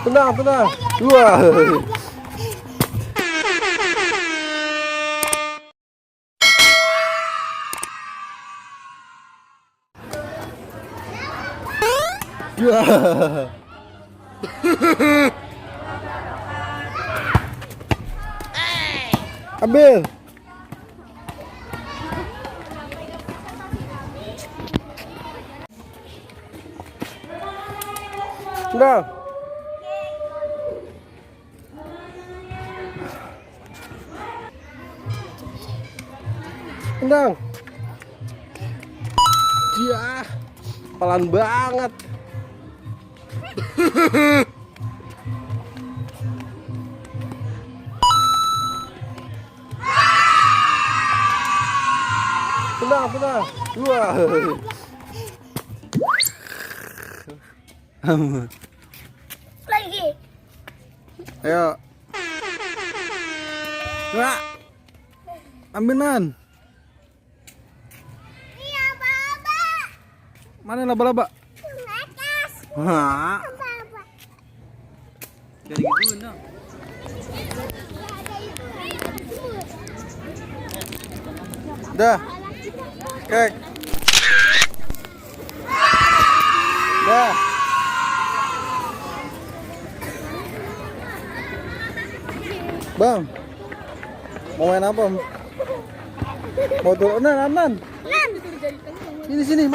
Tenang, tenang. Wah. Ya. Ambil. Tenang. Tenang. Ya, pelan banget. Tenang, tenang. Wah. Lagi. Ayo. Wah. Ambil man. Iya, Baba. Mana laba-laba? Atas. Hah? Baba. Jadi gitu no. Dah. Kek. Dah. Bang. Mau main apa? Mau turun, Nan. Nan. Sini, sini.